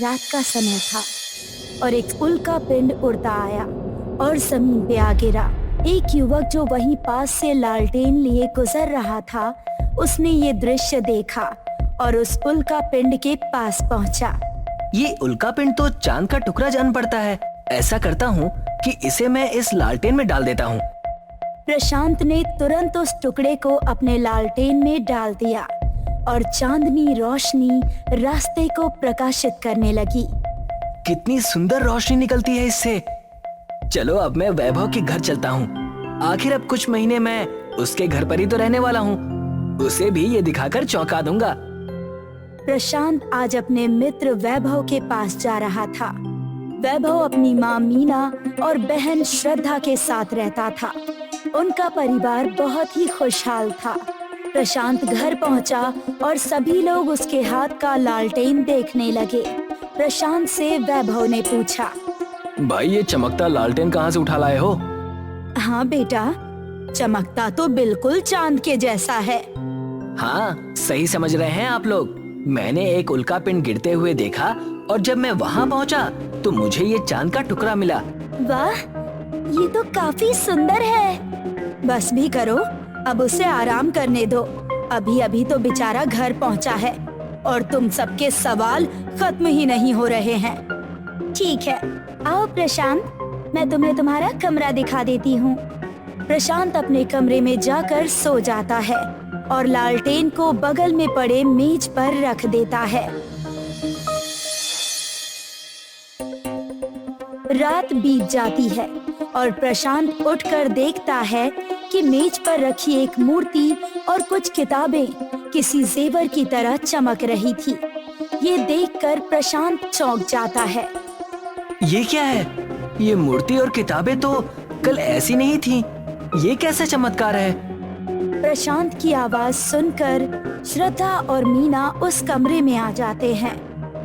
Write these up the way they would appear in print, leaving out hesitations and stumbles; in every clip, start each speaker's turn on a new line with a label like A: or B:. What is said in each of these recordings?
A: रात का समय था और एक उल्का पिंड उड़ता आया और जमीन पे आ गिरा। एक युवक जो वहीं पास से लालटेन लिए गुजर रहा था, उसने ये दृश्य देखा और उस उल्का पिंड के पास पहुंचा।
B: ये उल्का पिंड तो चांद का टुकड़ा जान पड़ता है। ऐसा करता हूँ कि इसे मैं इस लालटेन में डाल देता हूँ।
A: प्रशांत ने तुरंत उस टुकड़े को अपने लालटेन में डाल दिया और चांदनी रोशनी रास्ते को प्रकाशित करने लगी।
B: कितनी सुंदर रोशनी निकलती है इससे। चलो अब मैं वैभव के घर चलता हूँ। आखिर अब कुछ महीने मैं उसके घर पर ही तो रहने वाला हूँ। उसे भी ये दिखाकर चौंका दूंगा।
A: प्रशांत आज अपने मित्र वैभव के पास जा रहा था। वैभव अपनी माँ मीना और बहन श्रद्धा के साथ रहता था। उनका परिवार बहुत ही खुशहाल था। प्रशांत घर पहुंचा और सभी लोग उसके हाथ का लालटेन देखने लगे। प्रशांत से वैभव ने पूछा,
B: भाई ये चमकता लालटेन कहाँ से उठा लाए हो?
A: हाँ बेटा, चमकता तो बिल्कुल चांद के जैसा है।
B: हाँ, सही समझ रहे हैं आप लोग। मैंने एक उल्का पिंड गिरते हुए देखा और जब मैं वहाँ पहुँचा तो मुझे ये चांद का टुकड़ा मिला।
A: वाह, ये तो काफी सुंदर है। बस भी करो, अब उसे आराम करने दो। अभी अभी तो बेचारा घर पहुँचा है और तुम सबके सवाल खत्म ही नहीं हो रहे हैं। ठीक है, आओ प्रशांत, मैं तुम्हें तुम्हारा कमरा दिखा देती हूँ। प्रशांत अपने कमरे में जाकर सो जाता है और लालटेन को बगल में पड़े मेज पर रख देता है। रात बीत जाती है और प्रशांत उठकर देखता है कि मेज पर रखी एक मूर्ति और कुछ किताबें किसी जेवर की तरह चमक रही थी। ये देखकर प्रशांत चौंक जाता है।
B: ये क्या है? ये मूर्ति और किताबें तो कल ऐसी नहीं थी। ये कैसा चमत्कार है?
A: प्रशांत की आवाज सुनकर श्रद्धा और मीना उस कमरे में आ जाते हैं।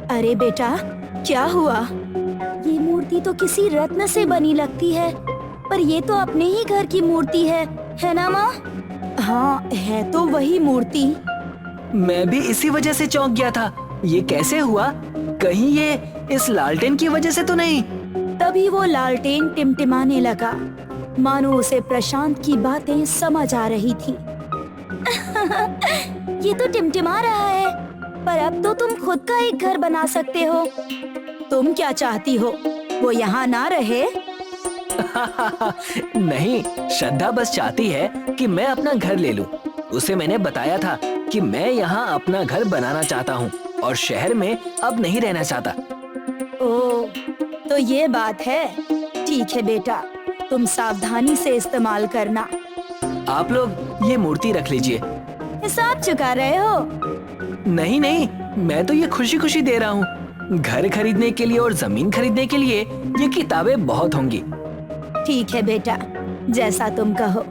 A: अरे बेटा, क्या हुआ? ये मूर्ति तो किसी रत्न से बनी लगती है, पर ये तो अपने ही घर की मूर्ति है ना माँ? हाँ, है तो वही मूर्ति।
B: मैं भी इसी वजह से चौंक गया था। ये कैसे हुआ? कहीं ये इस लालटेन की वजह से तो नहीं?
A: तभी वो लालटेन टिमटिमाने लगा, मानो उसे प्रशांत की बातें समझ आ रही थी। ये तो टिमटिमा रहा है, पर अब तो तुम खुद का एक घर बना सकते हो। तुम क्या चाहती हो, वो यहाँ ना रहे?
B: नहीं, श्रद्धा बस चाहती है कि मैं अपना घर ले लूं। उसे मैंने बताया था कि मैं यहाँ अपना घर बनाना चाहता हूँ और शहर में अब नहीं रहना चाहता।
A: ओह, तो ये बात है। ठीक है बेटा, तुम सावधानी से इस्तेमाल करना।
B: आप लोग ये मूर्ति रख लीजिए।
A: हिसाब चुका रहे हो?
B: नहीं नहीं, मैं तो ये खुशी खुशी दे रहा हूँ। घर खरीदने के लिए और जमीन खरीदने के लिए ये किताबें बहुत होंगी।
A: ठीक है बेटा, जैसा तुम कहो।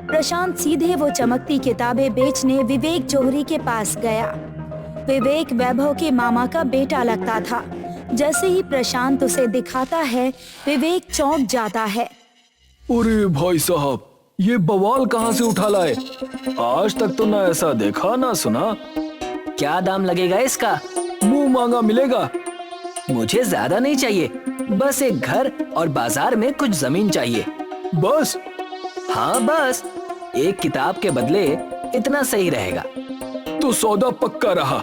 A: प्रशांत सीधे वो चमकती किताबें बेचने विवेक जौहरी के पास गया। विवेक वैभव के मामा का बेटा लगता था। जैसे ही प्रशांत उसे दिखाता है, विवेक चौंक जाता है।
C: अरे भाई साहब, ये बवाल कहाँ से उठा लाए? आज तक तो ना ऐसा देखा ना सुना।
B: क्या दाम लगेगा इसका?
C: मुंह मांगा मिलेगा।
B: मुझे ज्यादा नहीं चाहिए, बस एक घर और बाजार में कुछ जमीन चाहिए।
C: बस?
B: हाँ बस, एक किताब के बदले इतना सही रहेगा।
C: तो सौदा पक्का रहा।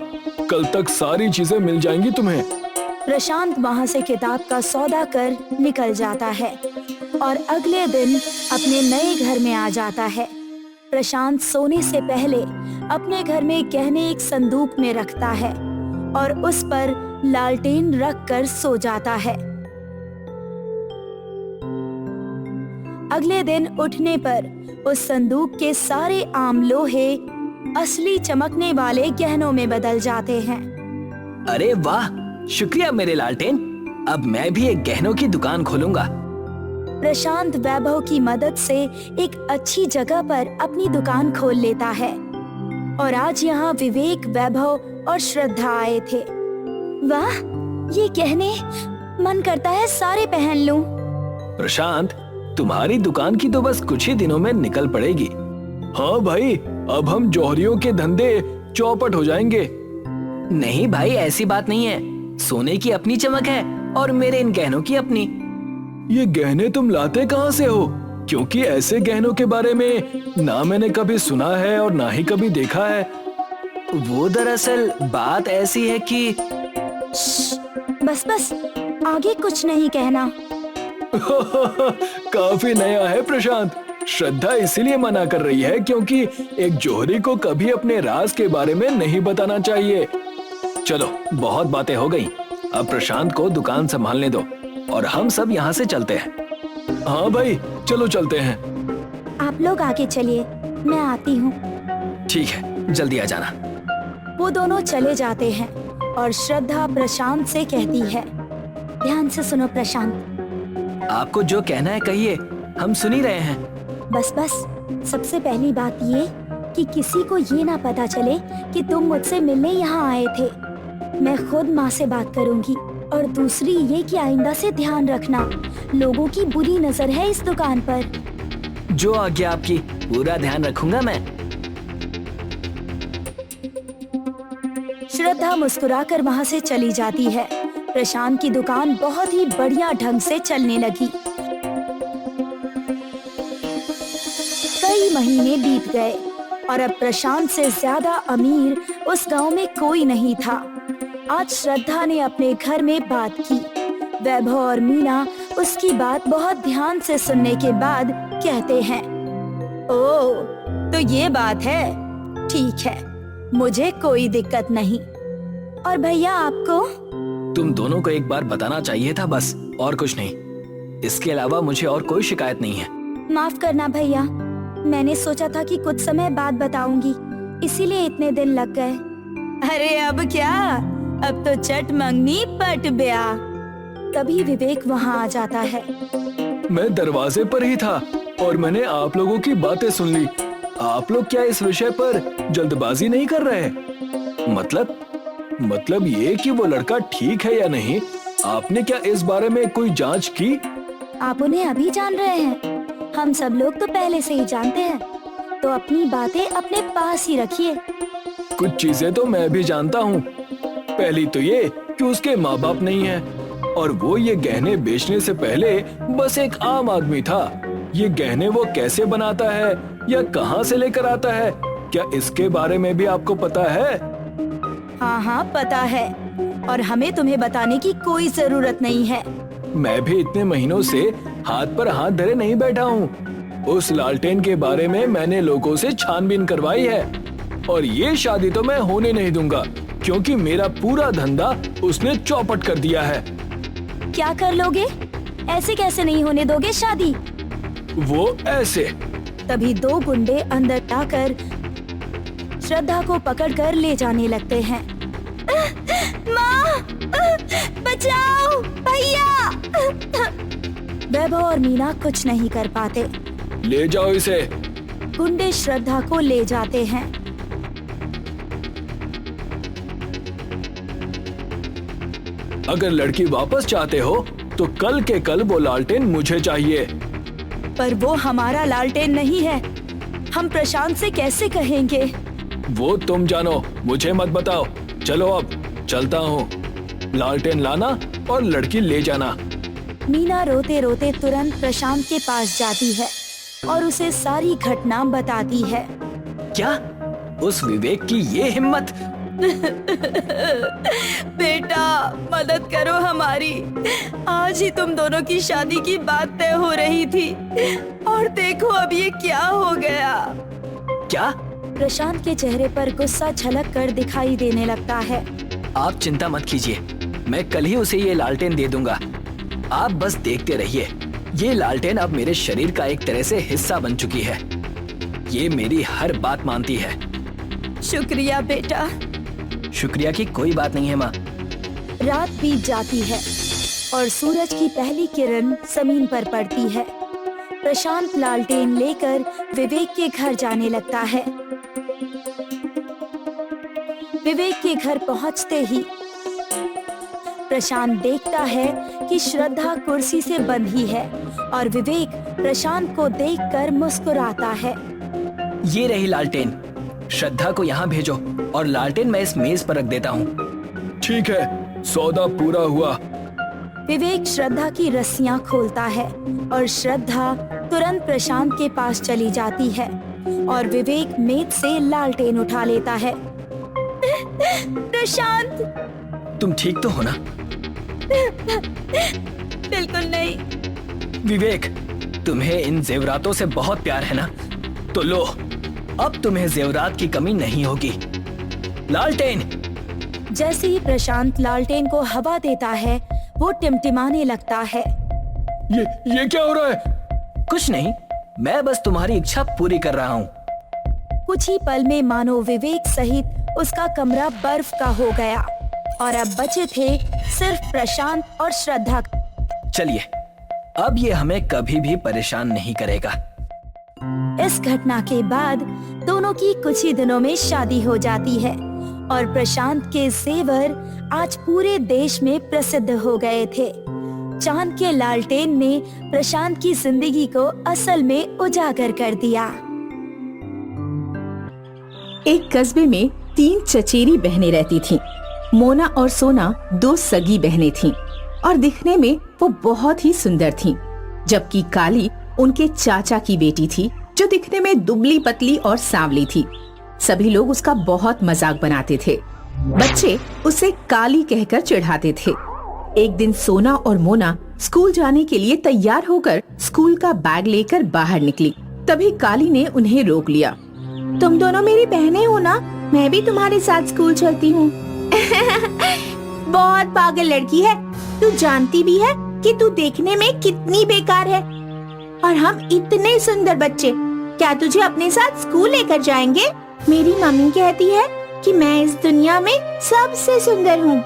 C: कल तक सारी चीजें मिल जाएंगी तुम्हें।
A: प्रशांत वहाँ से किताब का सौदा कर निकल जाता है और अगले दिन अपने नए घर में आ जाता है। प्रशांत सोने से पहले अपने घर में गहने एक संदूक में रखता है और उस पर लालटेन रख कर सो जाता है। अगले दिन उठने पर उस संदूक के सारे आम लोहे असली चमकने वाले गहनों में बदल जाते हैं।
B: अरे वाह, शुक्रिया मेरे लालटेन। अब मैं भी एक गहनों की दुकान खोलूंगा।
A: प्रशांत वैभव की मदद से एक अच्छी जगह पर अपनी दुकान खोल लेता है और आज यहाँ विवेक, वैभव और श्रद्धा आए थे। वाह, ये गहने मन करता है सारे पहन लूं।
C: प्रशांत, तुम्हारी दुकान की तो बस कुछ ही दिनों में निकल पड़ेगी। हाँ भाई, अब हम जौहरियों के धंधे चौपट हो जाएंगे।
B: नहीं भाई, ऐसी बात नहीं है। सोने की अपनी चमक है और मेरे इन गहनों की अपनी।
C: ये गहने तुम लाते कहाँ से हो? क्योंकि ऐसे गहनों के बारे में ना मैंने कभी सुना है और ना ही कभी देखा है।
B: वो दरअसल बात ऐसी है कि
A: बस बस, आगे कुछ नहीं कहना।
C: काफी नया है प्रशांत। श्रद्धा इसीलिए मना कर रही है क्योंकि एक जौहरी को कभी अपने राज के बारे में नहीं बताना चाहिए। चलो, बहुत बातें हो गई, अब प्रशांत को दुकान संभालने दो और हम सब यहाँ से चलते हैं। हाँ भाई, चलो चलते हैं।
A: आप लोग आगे चलिए, मैं आती हूँ।
B: ठीक है, जल्दी आ जाना।
A: वो दोनों चले जाते हैं और श्रद्धा प्रशांत से कहती है, ध्यान से सुनो प्रशांत।
B: आपको जो कहना है कहिए, हम सुन ही रहे हैं।
A: बस बस, सबसे पहली बात ये कि किसी को ये ना पता चले कि तुम मुझसे मिलने यहाँ आए थे। मैं खुद माँ से बात करूँगी। और दूसरी ये कि आइंदा से ध्यान रखना, लोगों की बुरी नजर है इस दुकान पर।
B: जो आज्ञा आपकी, पूरा ध्यान रखूंगा मैं।
A: श्रद्धा मुस्कुराकर वहाँ से चली जाती है। प्रशांत की दुकान बहुत ही बढ़िया ढंग से चलने लगी। कई महीने बीत गए और अब प्रशांत से ज्यादा अमीर उस गांव में कोई नहीं था। आज श्रद्धा ने अपने घर में बात की। वैभव और मीना उसकी बात बहुत ध्यान से सुनने के बाद कहते हैं, ओह, तो ये बात है, ठीक है, मुझे कोई दिक्कत नहीं। और भैया आपको?
B: तुम दोनों को एक बार बताना चाहिए था, बस, और कुछ नहीं। इसके अलावा मुझे और कोई शिकायत नहीं है।
A: माफ करना भैया, मैंने सोचा था कि कुछ समय बाद बताऊंगी, इसीलिए इतने दिन लग गए। अरे अब क्या, अब तो चट मंगनी पट ब्याह। तभी विवेक वहाँ आ जाता है।
C: मैं दरवाजे पर ही था और मैंने आप लोगों की बातें सुन ली। आप लोग क्या इस विषय पर जल्दबाजी नहीं कर रहे? मतलब ये कि वो लड़का ठीक है या नहीं, आपने क्या इस बारे में कोई जांच की?
A: आप उन्हें अभी जान रहे हैं? हम सब लोग तो पहले से ही जानते हैं, तो अपनी बातें अपने पास ही रखिए।
C: कुछ चीजें तो मैं भी जानता हूँ। पहली तो ये कि उसके माँ बाप नहीं है और वो ये गहने बेचने से पहले बस एक आम आदमी था। ये गहने वो कैसे बनाता है या कहाँ से लेकर आता है, क्या इसके बारे में भी आपको पता है?
A: हाँ हाँ, पता है, और हमें तुम्हें बताने की कोई जरूरत नहीं है।
C: मैं भी इतने महीनों से हाथ पर हाथ धरे नहीं बैठा हूँ। उस लालटेन के बारे में मैंने लोगों से छानबीन करवाई है और ये शादी तो मैं होने नहीं दूंगा क्योंकि मेरा पूरा धंधा उसने चौपट कर दिया है।
A: क्या कर लोगे? ऐसे कैसे नहीं होने दोगे शादी?
C: वो ऐसे।
A: तभी दो गुंडे अंदर आकर श्रद्धा को पकड़कर ले जाने लगते हैं। माँ, बचाओ भैया! वैभव और मीना कुछ नहीं कर पाते।
C: ले जाओ इसे।
A: गुंडे श्रद्धा को ले जाते हैं।
C: अगर लड़की वापस चाहते हो तो कल के कल वो लालटेन मुझे चाहिए।
A: पर वो हमारा लालटेन नहीं है, हम प्रशांत से कैसे कहेंगे?
C: वो तुम जानो, मुझे मत बताओ। चलो अब चलता हूँ। लालटेन लाना और लड़की ले जाना।
A: मीना रोते रोते तुरंत प्रशांत के पास जाती है और उसे सारी घटना बताती है।
B: क्या उस विवेक की ये हिम्मत?
A: बेटा, मदद करो हमारी। आज ही तुम दोनों की शादी की बात तय हो रही थी और देखो अब ये क्या हो गया।
B: क्या?
A: प्रशांत के चेहरे पर गुस्सा झलक कर दिखाई देने लगता है।
B: आप चिंता मत कीजिए, मैं कल ही उसे ये लालटेन दे दूंगा। आप बस देखते रहिए। ये लालटेन अब मेरे शरीर का एक तरह से हिस्सा बन चुकी है। ये मेरी हर बात मानती है।
A: शुक्रिया बेटा।
B: शुक्रिया की कोई बात नहीं है माँ।
A: रात बीत जाती है और सूरज की पहली किरण जमीन पर पड़ती है। प्रशांत लालटेन लेकर विवेक के घर जाने लगता है। विवेक के घर पहुंचते ही प्रशांत देखता है कि श्रद्धा कुर्सी से बंधी है और विवेक प्रशांत को देखकर मुस्कुराता है।
B: ये रही लालटेन, श्रद्धा को यहाँ भेजो और लालटेन मैं इस मेज पर रख देता हूँ।
C: ठीक है, सौदा पूरा हुआ।
A: विवेक श्रद्धा की रस्सियां खोलता है और श्रद्धा तुरंत प्रशांत के पास चली जाती है और विवेक मेज से लालटेन उठा लेता है। प्रशांत,
B: तुम ठीक तो हो ना?
A: बिल्कुल नहीं।
B: विवेक, तुम्हें इन जेवरातों से बहुत प्यार है ना? तो लो, अब तुम्हें जेवरात की कमी नहीं होगी। लालटेन।
A: जैसे ही प्रशांत लालटेन को हवा देता है, वो टिमटिमाने लगता है।
C: ये क्या हो रहा है?
B: कुछ नहीं, मैं बस तुम्हारी इच्छा पूरी कर रहा हूँ।
A: कुछ ही पल में मानो विवेक सहित उसका कमरा बर्फ का हो गया और अब बचे थे सिर्फ प्रशांत और श्रद्धा।
B: चलिए, अब ये हमें कभी भी परेशान नहीं करेगा।
A: इस घटना के बाद दोनों की कुछ ही दिनों में शादी हो जाती है और प्रशांत के जेवर आज पूरे देश में प्रसिद्ध हो गए थे। चांद के लालटेन ने प्रशांत की जिंदगी को असल में उजागर कर दिया।
D: एक कस्बे में 3 चचेरी बहनें रहती थीं। मोना और सोना 2 सगी बहनें थीं और दिखने में वो बहुत ही सुंदर थीं, जबकि काली उनके चाचा की बेटी थी, जो दिखने में दुबली पतली और सांवली थी। सभी लोग उसका बहुत मजाक बनाते थे। बच्चे उसे काली कहकर चिढ़ाते थे। एक दिन सोना और मोना स्कूल जाने के लिए तैयार होकर स्कूल का बैग लेकर बाहर निकली। तभी काली ने उन्हें रोक लिया। तुम दोनों मेरी बहनें हो ना? मैं भी तुम्हारे साथ स्कूल चलती हूँ। बहुत पागल लड़की है, तू जानती भी है कि तू देखने में कितनी बेकार है और हम इतने सुंदर बच्चे, क्या तुझे अपने साथ स्कूल लेकर जाएंगे? मेरी मम्मी कहती है कि मैं इस दुनिया में सबसे सुंदर हूँ।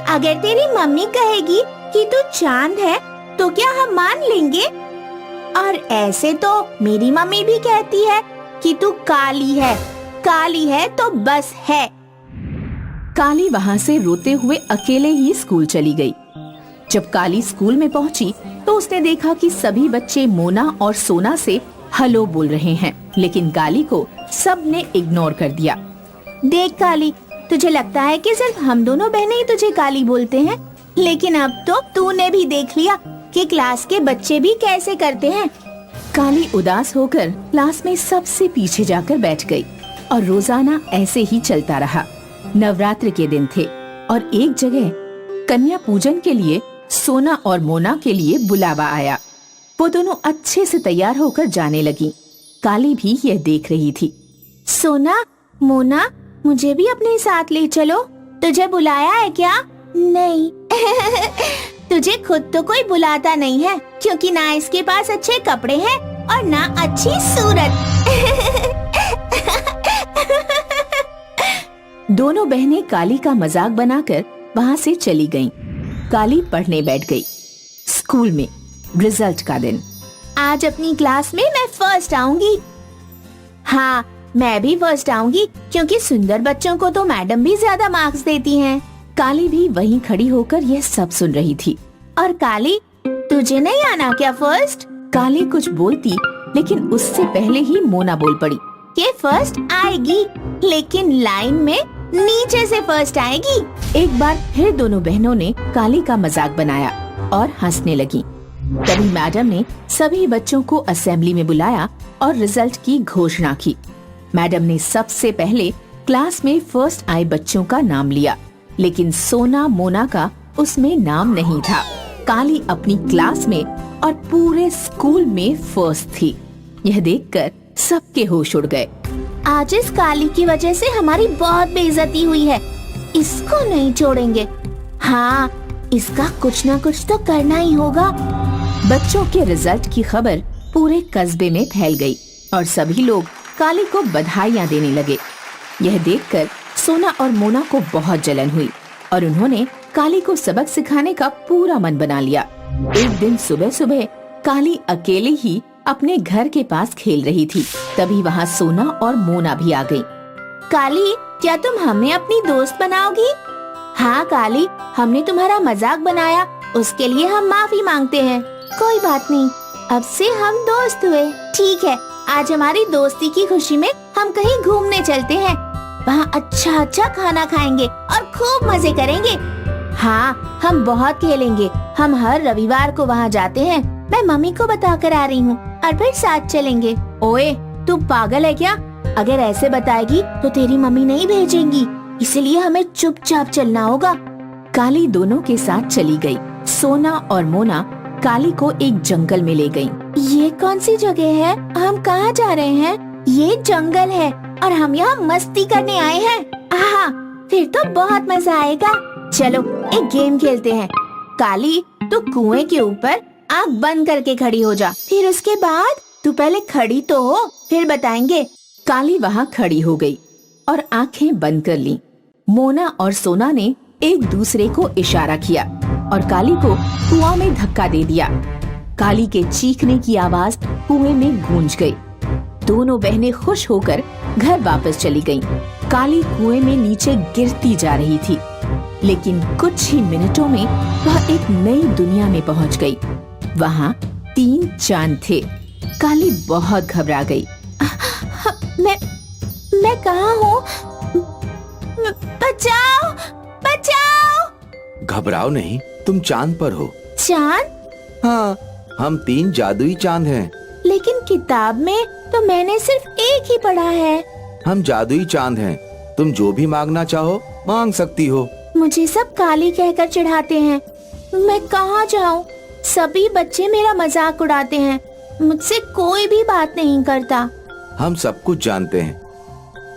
D: अगर तेरी मम्मी कहेगी कि तू चांद है तो क्या हम मान लेंगे? और ऐसे तो मेरी मम्मी भी कहती है कि तू काली है तो बस है। काली वहाँ से रोते हुए अकेले ही स्कूल चली गई। जब काली स्कूल में पहुँची तो उसने देखा कि सभी बच्चे मोना और सोना से हेलो बोल रहे हैं, लेकिन काली को सबने इग्नोर कर दिया। देख काली, तुझे लगता है कि सिर्फ हम दोनों बहनें ही तुझे काली बोलते हैं, लेकिन अब तो तूने भी देख लिया कि क्लास के बच्चे भी कैसे करते हैं। काली उदास होकर क्लास में सबसे पीछे जाकर बैठ गई और रोजाना ऐसे ही चलता रहा। नवरात्र के दिन थे और एक जगह कन्या पूजन के लिए सोना और मोना के लिए बुलावा आया। वो दोनों अच्छे से तैयार होकर जाने लगी। काली भी यह देख रही थी। सोना, मोना, मुझे भी अपने साथ ले चलो। तुझे बुलाया है क्या? नहीं। तुझे खुद तो कोई बुलाता नहीं है, क्योंकि ना इसके पास अच्छे कपड़े हैं और ना अच्छी सूरत। दोनों बहनें काली का मजाक बनाकर वहाँ से चली गईं। काली पढ़ने बैठ गई। स्कूल में रिजल्ट का दिन। आज अपनी क्लास में मैं फर्स्ट आऊंगी। हाँ, मैं भी फर्स्ट आऊंगी, क्योंकि सुंदर बच्चों को तो मैडम भी ज्यादा मार्क्स देती हैं। काली भी वहीं खड़ी होकर यह सब सुन रही थी। और काली, तुझे नहीं आना क्या फर्स्ट? काली कुछ बोलती, लेकिन उससे पहले ही मोना बोल पड़ी कि फर्स्ट आएगी, लेकिन लाइन में नीचे से फर्स्ट आएगी। एक बार फिर दोनों बहनों ने काली का मजाक बनाया और हंसने लगी। तभी मैडम ने सभी बच्चों को असेंबली में बुलाया और रिजल्ट की घोषणा की। मैडम ने सबसे पहले क्लास में फर्स्ट आए बच्चों का नाम लिया, लेकिन सोना मोना का उसमें नाम नहीं था। काली अपनी क्लास में और पूरे स्कूल में फर्स्ट थी। यह देखकर सबके होश उड़ गए। आज इस काली की वजह से हमारी बहुत बेइज्जती हुई है, इसको नहीं छोड़ेंगे। हाँ, इसका कुछ ना कुछ तो करना ही होगा। बच्चों के रिजल्ट की खबर पूरे कस्बे में फैल गई और सभी लोग काली को बधाइयाँ देने लगे। यह देखकर सोना और मोना को बहुत जलन हुई और उन्होंने काली को सबक सिखाने का पूरा मन बना लिया। एक दिन सुबह सुबह काली अकेले ही अपने घर के पास खेल रही थी। तभी वहाँ सोना और मोना भी आ गई। काली, क्या तुम हमें अपनी दोस्त बनाओगी? हाँ काली, हमने तुम्हारा मजाक बनाया, उसके लिए हम माफी मांगते हैं। कोई बात नहीं, अब से हम दोस्त हुए। ठीक है, आज हमारी दोस्ती की खुशी में हम कहीं घूमने चलते हैं। वहाँ अच्छा अच्छा खाना खाएंगे और खूब मजे करेंगे। हाँ, हम बहुत खेलेंगे। हम हर रविवार को वहाँ जाते हैं। मैं मम्मी को बता कर आ रही हूँ और फिर साथ चलेंगे। ओए, तू पागल है क्या? अगर ऐसे बताएगी तो तेरी मम्मी नहीं भेजेंगी, इसलिए हमें चुपचाप चलना होगा। काली दोनों के साथ चली गई। सोना और मोना काली को एक जंगल में ले गईं। ये कौन सी जगह है? हम कहाँ जा रहे हैं? ये जंगल है और हम यहाँ मस्ती करने आए हैं। आहा, फिर तो बहुत मजा आएगा। चलो एक गेम खेलते हैं। काली, तू कुएं के ऊपर आँख बंद करके खड़ी हो जा। फिर उसके बाद तू पहले खड़ी तो हो, फिर बताएंगे। काली वहाँ खड़ी हो गई और आंखें बंद कर ली। मोना और सोना ने एक दूसरे को इशारा किया और काली को कुआं में धक्का दे दिया। काली के चीखने की आवाज कुएं में गूंज गई। दोनों बहनें खुश होकर घर वापस चली गईं। काली कुएं में नीचे गिरती जा रही थी, लेकिन कुछ ही मिनटों में वह एक नई दुनिया में पहुंच गई। वहाँ 3 चांद थे। काली बहुत घबरा गई। मैं कहाँ हूँ? बचाओ, बचाओ!
E: घबराओ नहीं, तुम चांद पर हो।
D: चांद?
E: हाँ, हम 3 जादुई चांद हैं।
D: लेकिन किताब में तो मैंने सिर्फ एक ही पढ़ा है।
E: हम जादुई चांद हैं। तुम जो भी मांगना चाहो मांग सकती हो।
D: मुझे सब काली कहकर चिढ़ाते हैं। मैं कहाँ जाऊँ? सभी बच्चे मेरा मजाक उड़ाते हैं। मुझसे कोई भी बात नहीं करता।
E: हम सब कुछ जानते हैं,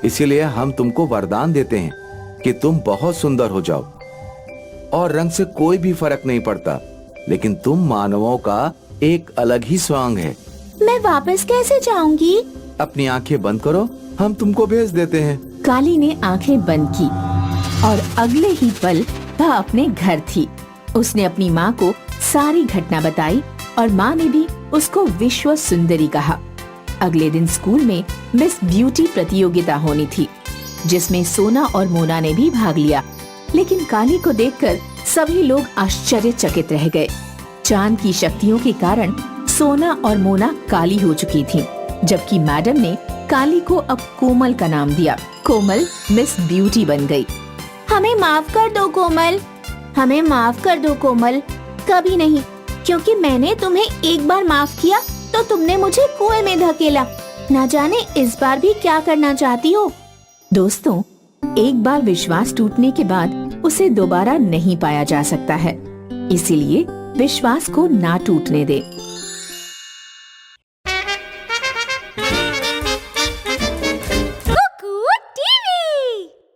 E: इसीलिए हम तुमको वरदान देते हैं कि तुम बहुत सुंदर हो जाओ। और रंग से कोई भी फर्क नहीं पड़ता, लेकिन तुम मानवों का एक अलग ही स्वांग है।
D: मैं वापस कैसे जाऊंगी?
E: अपनी आंखें बंद करो, हम तुमको भेज देते हैं।
D: काली ने आंखें बंद की और अगले ही पल वह अपने घर थी। उसने अपनी माँ को सारी घटना बताई और माँ ने भी उसको विश्व सुंदरी कहा। अगले दिन स्कूल में मिस ब्यूटी प्रतियोगिता होनी थी, जिसमें सोना और मोना ने भी भाग लिया। लेकिन काली को देखकर सभी लोग आश्चर्यचकित रह गए। चांद की शक्तियों के कारण सोना और मोना काली हो चुकी थीं, जबकि मैडम ने काली को अब कोमल का नाम दिया। कोमल मिस ब्यूटी बन गई। हमें माफ कर दो कोमल, हमें माफ कर दो कोमल। कभी नहीं, क्योंकि मैंने तुम्हें एक बार माफ किया तो तुमने मुझे कुएं में धकेला। ना जाने इस बार भी क्या करना चाहती हो। दोस्तों, एक बार विश्वास टूटने के बाद उसे दोबारा नहीं पाया जा सकता है, इसीलिए विश्वास को ना टूटने दें।